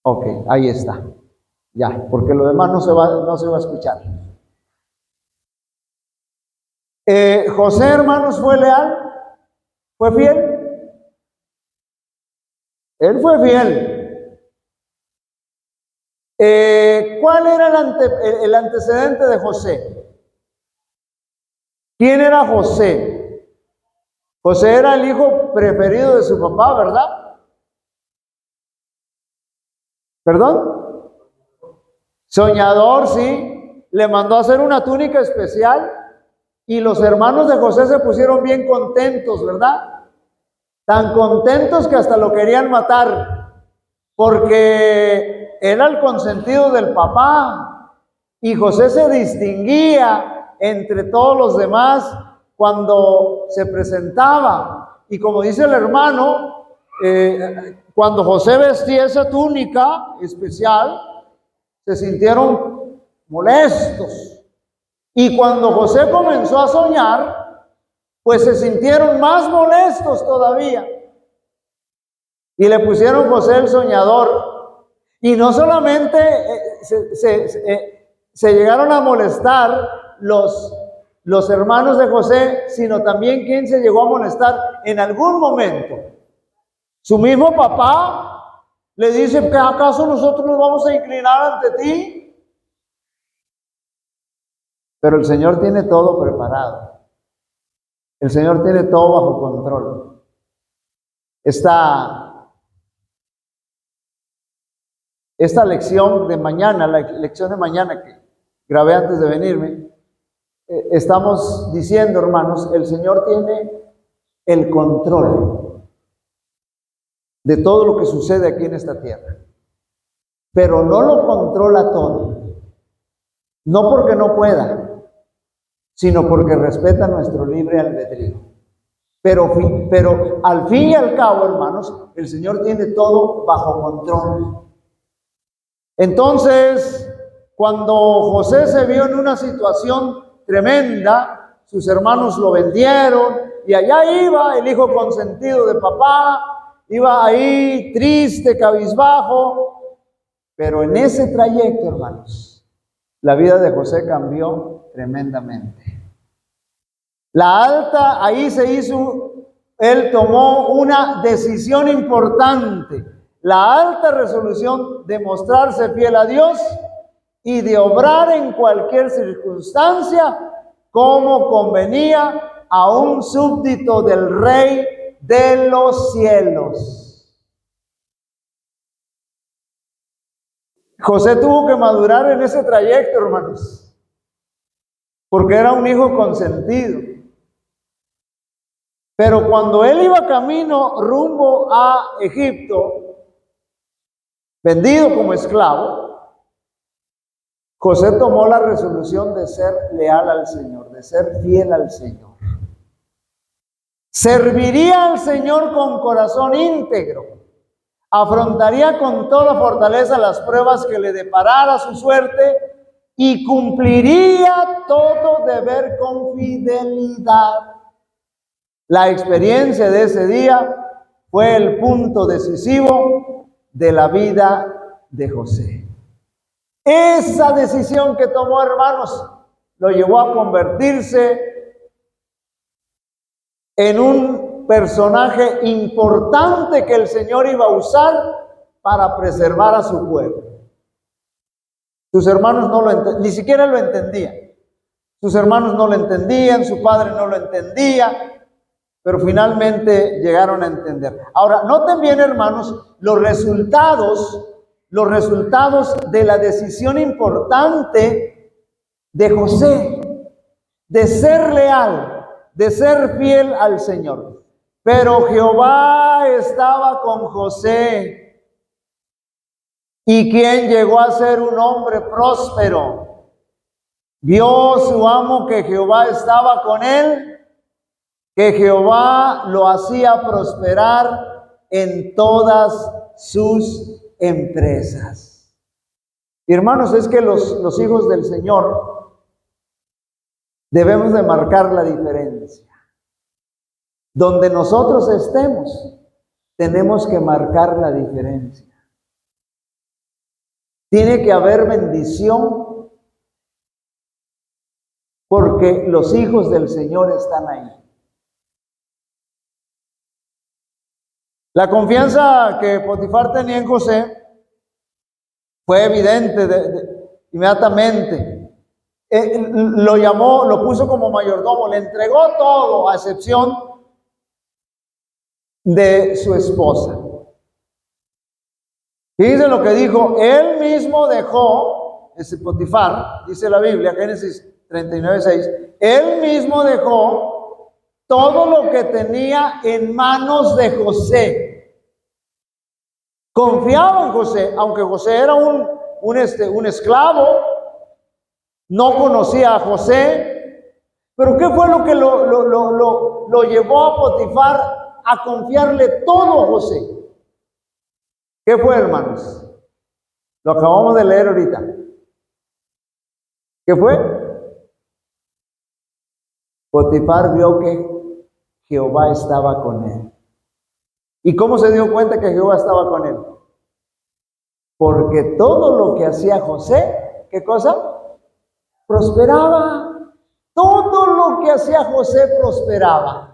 Ok, ahí está. Ya, porque lo demás no se va a escuchar. José, hermanos, fue leal, fue fiel. Él fue fiel. ¿Cuál era el antecedente de José? ¿Quién era José? José era el hijo preferido de su papá, ¿verdad? ¿Perdón? Soñador, sí. Le mandó a hacer una túnica especial y los hermanos de José se pusieron bien contentos, ¿verdad? Tan contentos que hasta lo querían matar, porque era el consentido del papá y José se distinguía entre todos los demás cuando se presentaba. Y como dice el hermano, cuando José vestía esa túnica especial, se sintieron molestos. Y cuando José comenzó a soñar, pues se sintieron más molestos todavía. Y le pusieron José el soñador. Y no solamente se llegaron a molestar los hermanos de José, sino también quien se llegó a molestar en algún momento. Su mismo papá le dice, ¿que acaso nosotros nos vamos a inclinar ante ti? Pero el Señor tiene todo preparado. El Señor tiene todo bajo control. Esta lección de mañana, la lección de mañana que grabé antes de venirme, estamos diciendo, hermanos, el Señor tiene el control de todo lo que sucede aquí en esta tierra. Pero no lo controla todo. No porque no pueda, sino porque respeta nuestro libre albedrío. Pero al fin y al cabo, hermanos, el Señor tiene todo bajo control. Entonces, cuando José se vio en una situación tremenda, sus hermanos lo vendieron y allá iba el hijo consentido de papá, iba ahí triste, cabizbajo, pero en ese trayecto, hermanos, la vida de José cambió tremendamente. Ahí se hizo, él tomó una decisión importante, la alta resolución de mostrarse fiel a Dios y de obrar en cualquier circunstancia como convenía a un súbdito del Rey de los cielos. José tuvo que madurar en ese trayecto, hermanos, porque era un hijo consentido. Pero cuando él iba camino rumbo a Egipto, vendido como esclavo, José tomó la resolución de ser leal al Señor, de ser fiel al Señor. Serviría al Señor con corazón íntegro, afrontaría con toda fortaleza las pruebas que le deparara su suerte y cumpliría todo deber con fidelidad. La experiencia de ese día fue el punto decisivo de la vida de José. Esa decisión que tomó, hermanos, lo llevó a convertirse en un personaje importante que el Señor iba a usar para preservar a su pueblo. Sus hermanos ni siquiera lo entendían. Sus hermanos no lo entendían, su padre no lo entendía, pero finalmente llegaron a entender. Ahora, noten bien, hermanos, los resultados de la decisión importante de José, de ser leal, de ser fiel al Señor. Pero Jehová estaba con José. ¿Y quién llegó a ser un hombre próspero? Vio su amo que Jehová estaba con él, que Jehová lo hacía prosperar en todas sus empresas. Y hermanos, es que los hijos del Señor debemos de marcar la diferencia. Donde nosotros estemos, tenemos que marcar la diferencia. Tiene que haber bendición porque los hijos del Señor están ahí. La confianza que Potifar tenía en José fue evidente inmediatamente. Lo llamó, lo puso como mayordomo, le entregó todo a excepción de su esposa. Fíjense lo que dijo, él mismo dejó, ese Potifar, dice la Biblia, Génesis 39:6, él mismo dejó todo lo que tenía en manos de José. Confiaba en José, aunque José era un esclavo, no conocía a José, pero ¿qué fue lo que lo llevó a Potifar a confiarle todo a José? ¿Qué fue, hermanos? Lo acabamos de leer ahorita. ¿Qué fue? Potifar vio que Jehová estaba con él. ¿Y cómo se dio cuenta que Jehová estaba con él? Porque todo lo que hacía José, ¿qué cosa? Prosperaba. Todo lo que hacía José prosperaba.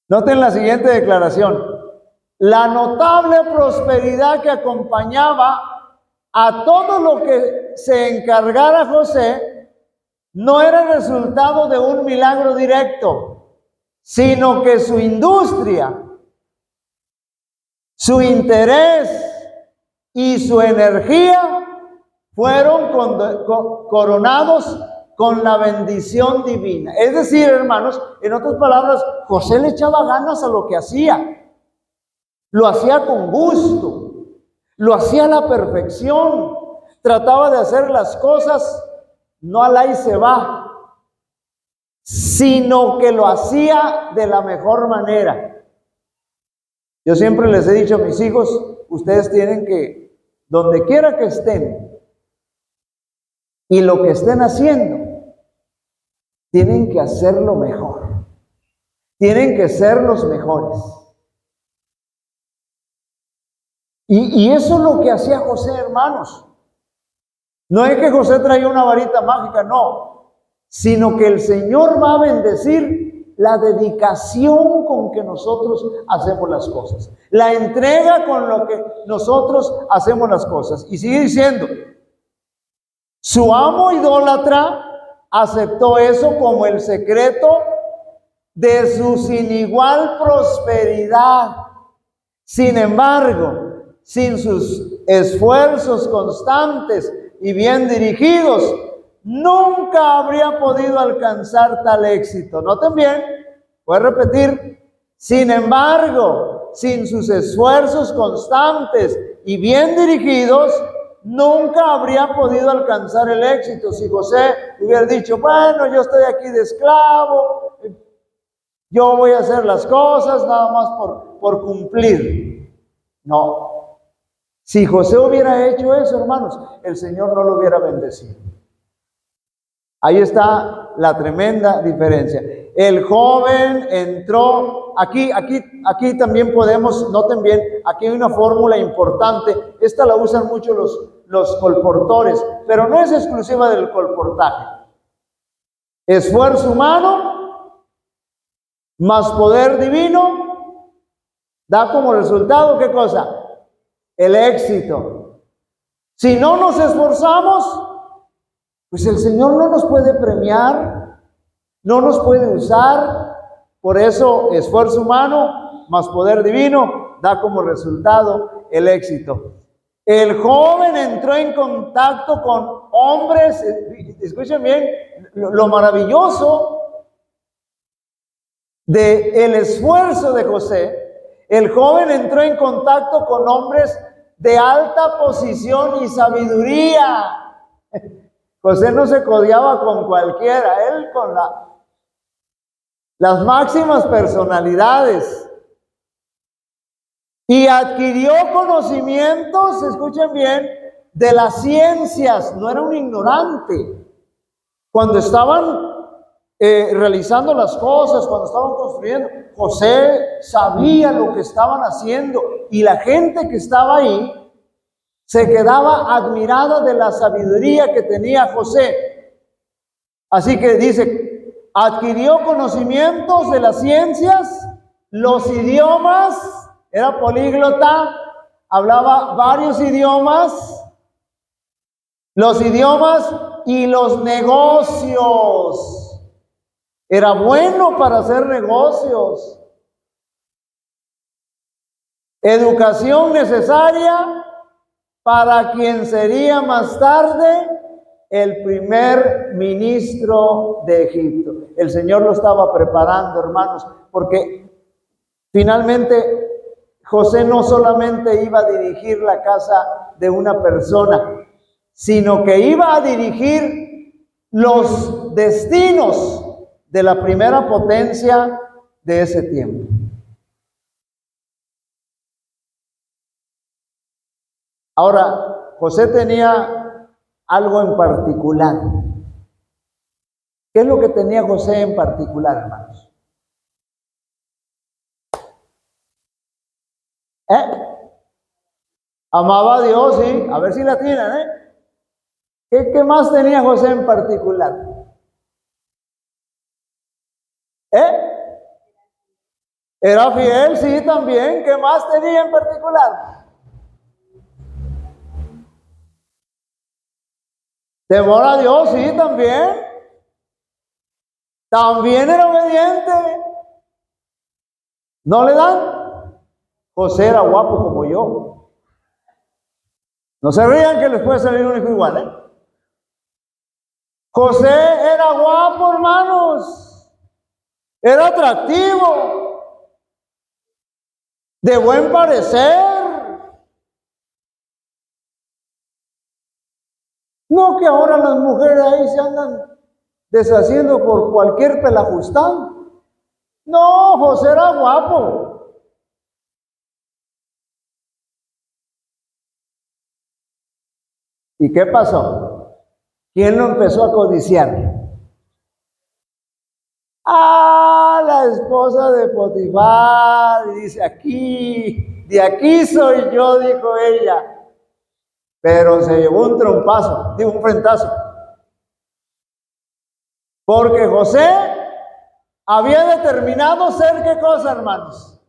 Noten la siguiente declaración. La notable prosperidad que acompañaba a todo lo que se encargara José no era el resultado de un milagro directo, sino que su industria, su interés y su energía fueron coronados con la bendición divina. Es decir, hermanos, en otras palabras, José le echaba ganas a lo que hacía. Lo hacía con gusto, lo hacía a la perfección, trataba de hacer las cosas no al ahí se va, sino que lo hacía de la mejor manera. Yo siempre les he dicho a mis hijos, ustedes tienen que, donde quiera que estén, y lo que estén haciendo, tienen que hacerlo mejor, tienen que ser los mejores. Y eso es lo que hacía José, hermanos. No es que José traía una varita mágica, no, sino que el Señor va a bendecir la dedicación con que nosotros hacemos las cosas, la entrega con lo que nosotros hacemos las cosas. Y sigue diciendo, su amo idólatra aceptó eso como el secreto de su sin igual prosperidad. Sin embargo, sin sus esfuerzos constantes y bien dirigidos, nunca habría podido alcanzar tal éxito. Noten bien, voy a repetir, sin embargo, sin sus esfuerzos constantes y bien dirigidos, nunca habría podido alcanzar el éxito. Si José hubiera dicho, bueno, yo estoy aquí de esclavo, yo voy a hacer las cosas nada más por cumplir. No. Si José hubiera hecho eso, hermanos, el Señor no lo hubiera bendecido. Ahí está la tremenda diferencia. El joven entró, aquí también podemos, noten bien, aquí hay una fórmula importante, esta la usan mucho los colportores, pero no es exclusiva del colportaje. Esfuerzo humano más poder divino da como resultado, ¿qué cosa? El éxito. Si no nos esforzamos, pues el Señor no nos puede premiar, no nos puede usar. Por eso, esfuerzo humano más poder divino da como resultado el éxito. El joven entró en contacto con hombres, escuchen bien, lo maravilloso del esfuerzo de José. El joven entró en contacto con hombres de alta posición y sabiduría. José no se codeaba con cualquiera, él con las máximas personalidades. Y adquirió conocimientos, escuchen bien, de las ciencias. No era un ignorante. Cuando estaban realizando las cosas, cuando estaban construyendo. José sabía lo que estaban haciendo y la gente que estaba ahí se quedaba admirada de la sabiduría que tenía José. Así que dice, adquirió conocimientos de las ciencias, los idiomas, era políglota, hablaba varios idiomas, los idiomas y los negocios. Era bueno para hacer negocios. Educación necesaria para quien sería más tarde el primer ministro de Egipto. El Señor lo estaba preparando, hermanos, porque finalmente José no solamente iba a dirigir la casa de una persona, sino que iba a dirigir los destinos de la primera potencia de ese tiempo. Ahora, José tenía algo en particular. ¿Qué es lo que tenía José en particular, hermanos? Amaba a Dios, sí. A ver si la tienen, ¿Qué más tenía José en particular? Era fiel, sí, también. ¿Qué más tenía en particular? Temor a Dios, sí, también. También era obediente. ¿No le dan? José era guapo como yo. No se rían que les puede salir un hijo igual, José era guapo, hermanos. Era atractivo. De buen parecer. No que ahora las mujeres ahí se andan deshaciendo por cualquier pelajustán. No, José era guapo. ¿Y qué pasó? ¿Quién lo empezó a codiciar? La esposa de Potifar. Y dice, de aquí soy yo, dijo ella. Pero se llevó un trompazo, un frentazo. Porque José había determinado ser, ¿qué cosa, hermanos?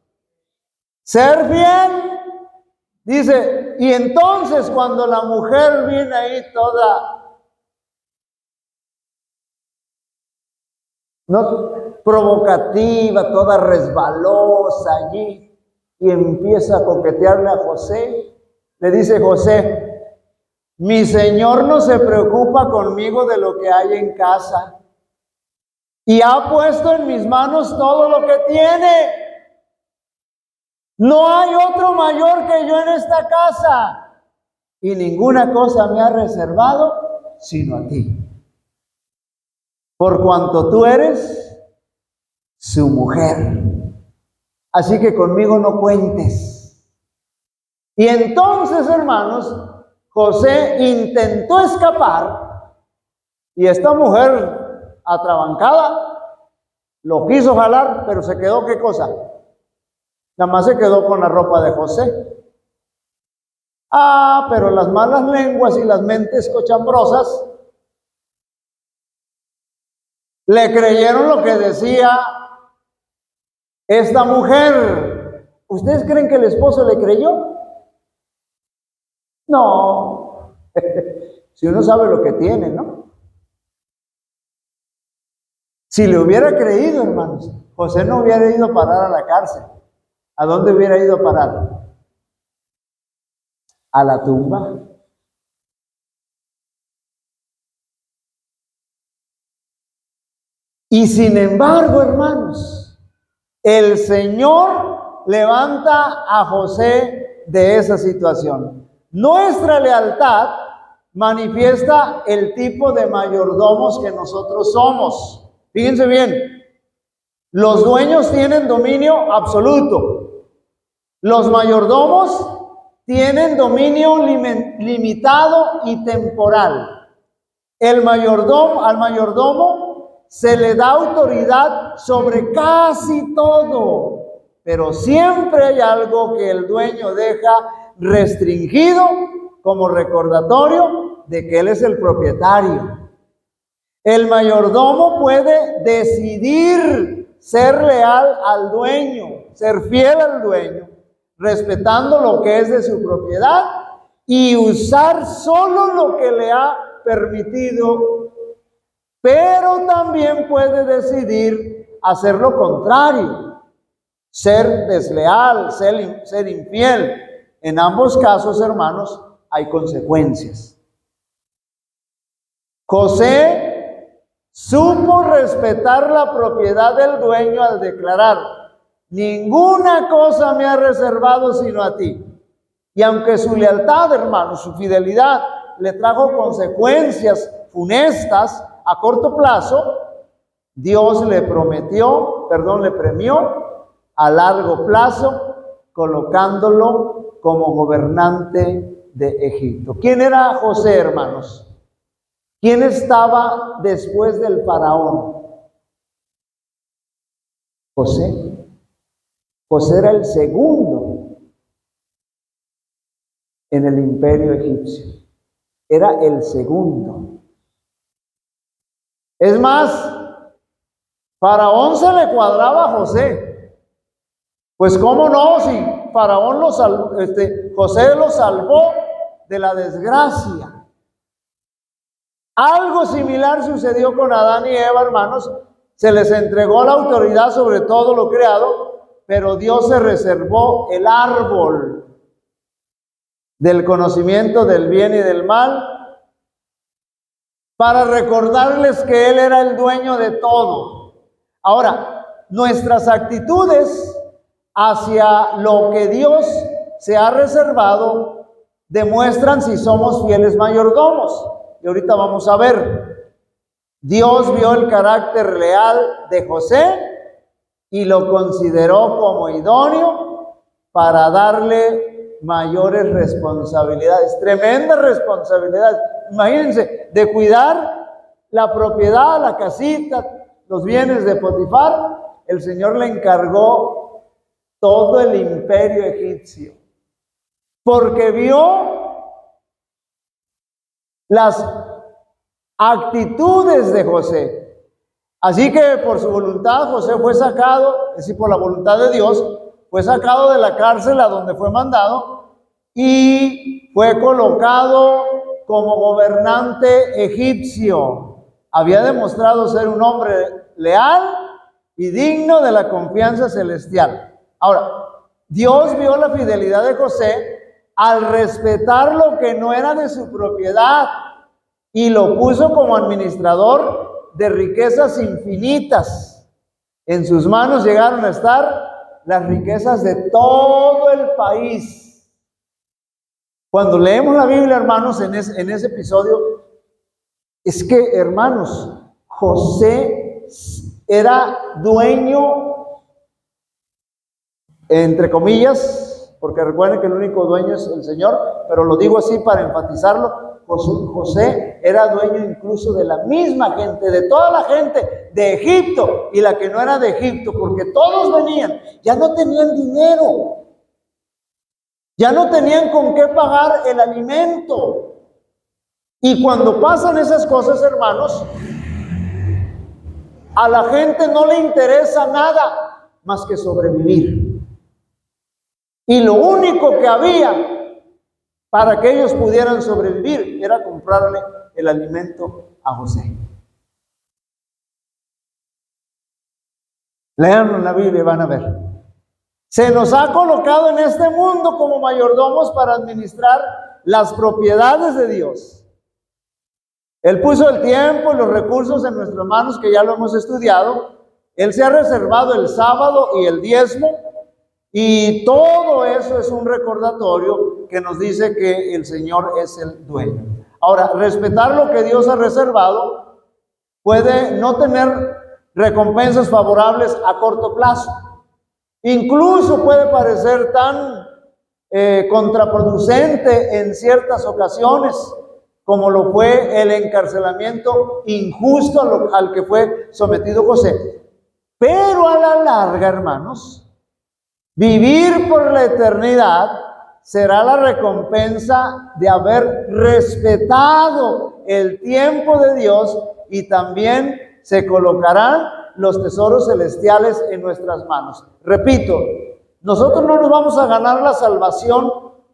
Ser fiel. Dice, y entonces cuando la mujer viene ahí toda provocativa, toda resbalosa allí, y empieza a coquetearle a José, le dice José, mi señor no se preocupa conmigo de lo que hay en casa, y ha puesto en mis manos todo lo que tiene. No hay otro mayor que yo en esta casa, y ninguna cosa me ha reservado sino a ti, por cuanto tú eres su mujer. Así que conmigo no cuentes. Y entonces, hermanos, José intentó escapar, y esta mujer atrabancada lo quiso jalar, pero se quedó, ¿qué cosa? Nada más se quedó con la ropa de José. Pero las malas lenguas y las mentes cochambrosas le creyeron lo que decía esta mujer. ¿Ustedes creen que el esposo le creyó? No. Si uno sabe lo que tiene, ¿no? Si le hubiera creído, hermanos, José no hubiera ido a parar a la cárcel. ¿A dónde hubiera ido a parar? A la tumba. Y sin embargo, hermanos, el Señor levanta a José de esa situación. Nuestra lealtad manifiesta el tipo de mayordomos que nosotros somos. Fíjense bien, los dueños tienen dominio absoluto. Los mayordomos tienen dominio limitado y temporal. Al mayordomo se le da autoridad sobre casi todo, pero siempre hay algo que el dueño deja restringido como recordatorio de que él es el propietario. El mayordomo puede decidir ser leal al dueño, ser fiel al dueño, respetando lo que es de su propiedad y usar solo lo que le ha permitido, pero también puede decidir hacer lo contrario, ser desleal, ser infiel. En ambos casos, hermanos, hay consecuencias. José supo respetar la propiedad del dueño al declarar: ninguna cosa me ha reservado sino a ti. Y aunque su lealtad, hermanos, su fidelidad le trajo consecuencias funestas a corto plazo, Dios le premió a largo plazo, colocándolo como gobernante de Egipto. ¿Quién era José, hermanos? ¿Quién estaba después del faraón? José. José era el segundo en el imperio egipcio. Era el segundo. Es más, Faraón se le cuadraba a José. Pues cómo no, si Faraón lo salvó, José lo salvó de la desgracia. Algo similar sucedió con Adán y Eva, hermanos. Se les entregó la autoridad sobre todo lo creado, pero Dios se reservó el árbol del conocimiento del bien y del mal para recordarles que Él era el dueño de todo. Ahora, nuestras actitudes hacia lo que Dios se ha reservado demuestran si somos fieles mayordomos. Y ahorita vamos a ver. Dios vio el carácter leal de José y lo consideró como idóneo para darle mayores responsabilidades, tremendas responsabilidades. Imagínense, de cuidar la propiedad, la casita, los bienes de Potifar, el Señor le encargó todo el imperio egipcio, porque vio las actitudes de José. Así que por su voluntad José fue sacado, es decir, por la voluntad de Dios, fue sacado de la cárcel a donde fue mandado y fue colocado como gobernante egipcio. Había demostrado ser un hombre leal y digno de la confianza celestial. Ahora, Dios vio la fidelidad de José al respetar lo que no era de su propiedad y lo puso como administrador de riquezas infinitas. En sus manos llegaron a estar las riquezas de todo el país. Cuando leemos la Biblia, hermanos, en ese episodio, es que, hermanos, José era dueño, entre comillas, porque recuerden que el único dueño es el Señor, pero lo digo así para enfatizarlo. José era dueño incluso de la misma gente, de toda la gente de Egipto y la que no era de Egipto, porque todos venían, ya no tenían dinero, ya no tenían con qué pagar el alimento. Y cuando pasan esas cosas, hermanos, a la gente no le interesa nada más que sobrevivir. Y lo único que había para que ellos pudieran sobrevivir era comprarle el alimento a José. Leanlo en la Biblia y van a ver. Se nos ha colocado en este mundo como mayordomos para administrar las propiedades de Dios. Él puso el tiempo y los recursos en nuestras manos, que ya lo hemos estudiado. Él se ha reservado el sábado y el diezmo. Y todo eso es un recordatorio que nos dice que el Señor es el dueño. Ahora, respetar lo que Dios ha reservado puede no tener recompensas favorables a corto plazo. Incluso puede parecer tan contraproducente en ciertas ocasiones, como lo fue el encarcelamiento injusto al que fue sometido José. Pero a la larga, hermanos, vivir por la eternidad será la recompensa de haber respetado el tiempo de Dios, y también se colocarán los tesoros celestiales en nuestras manos. Repito, nosotros no nos vamos a ganar la salvación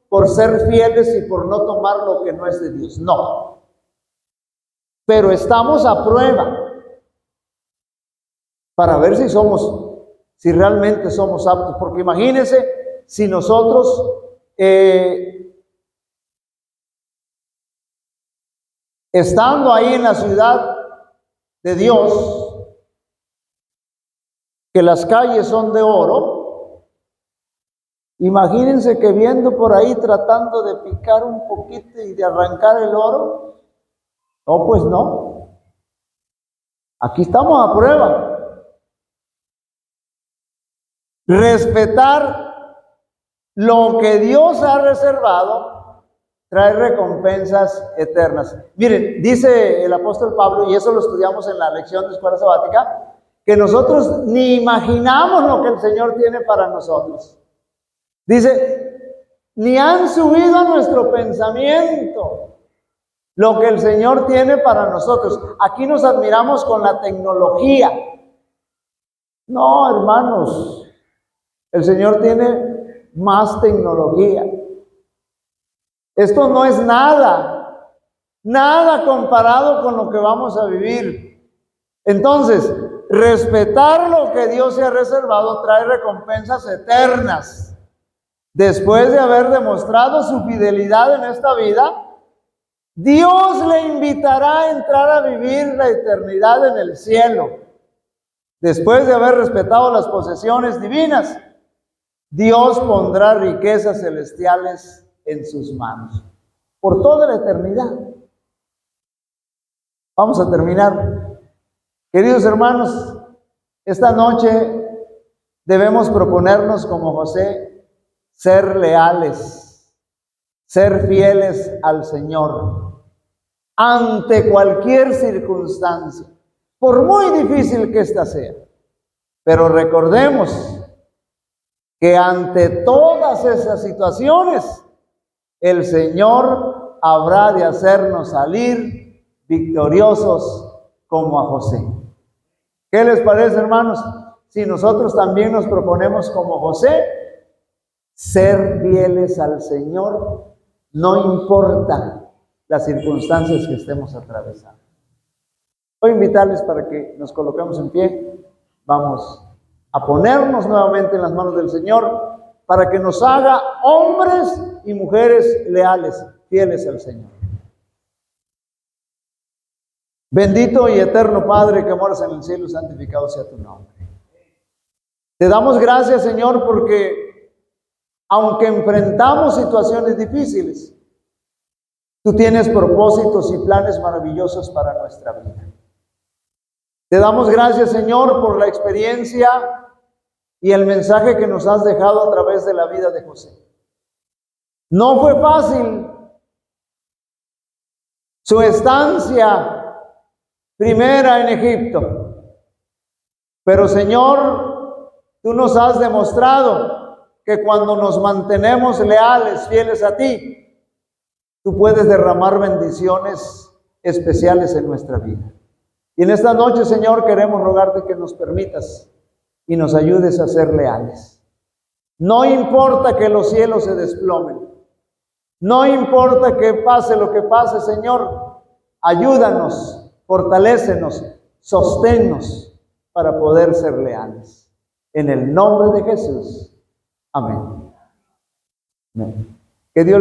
por ser fieles y por no tomar lo que no es de Dios, no. Pero estamos a prueba para ver si realmente somos aptos, porque imagínense si nosotros estando ahí en la ciudad de Dios, que las calles son de oro, imagínense que viendo por ahí tratando de picar un poquito y de arrancar el oro, no, pues no. Aquí estamos a prueba. Respetar lo que Dios ha reservado trae recompensas eternas. Miren, dice el apóstol Pablo, y eso lo estudiamos en la lección de escuela sabática, que nosotros ni imaginamos lo que el Señor tiene para nosotros. Dice, ni han subido a nuestro pensamiento lo que el Señor tiene para nosotros. Aquí nos admiramos con la tecnología. No, hermanos, el Señor tiene más tecnología. Esto no es nada comparado con lo que vamos a vivir. Entonces, respetar lo que Dios se ha reservado trae recompensas eternas. Después de haber demostrado su fidelidad en esta vida, Dios le invitará a entrar a vivir la eternidad en el cielo. Después de haber respetado las posesiones divinas, Dios pondrá riquezas celestiales en sus manos por toda la eternidad. Vamos a terminar. Queridos hermanos, esta noche debemos proponernos como José ser leales, ser fieles al Señor ante cualquier circunstancia, por muy difícil que ésta sea. Pero recordemos que ante todas esas situaciones, el Señor habrá de hacernos salir victoriosos como a José. ¿Qué les parece, hermanos? Si nosotros también nos proponemos como José, ser fieles al Señor, no importa las circunstancias que estemos atravesando. Voy a invitarles para que nos coloquemos en pie. Vamos a ponernos nuevamente en las manos del Señor para que nos haga hombres y mujeres leales, fieles al Señor. Bendito y eterno Padre que moras en el cielo, santificado sea tu nombre. Te damos gracias, Señor, porque aunque enfrentamos situaciones difíciles, tú tienes propósitos y planes maravillosos para nuestra vida. Te damos gracias, Señor, por la experiencia y el mensaje que nos has dejado a través de la vida de José. No fue fácil su estancia primera en Egipto, pero, Señor, tú nos has demostrado que cuando nos mantenemos leales, fieles a ti, tú puedes derramar bendiciones especiales en nuestra vida. Y en esta noche, Señor, queremos rogarte que nos permitas y nos ayudes a ser leales. No importa que los cielos se desplomen, no importa que pase lo que pase, Señor, ayúdanos, fortalécenos, sosténnos para poder ser leales. En el nombre de Jesús. Amén. Amén. Que Dios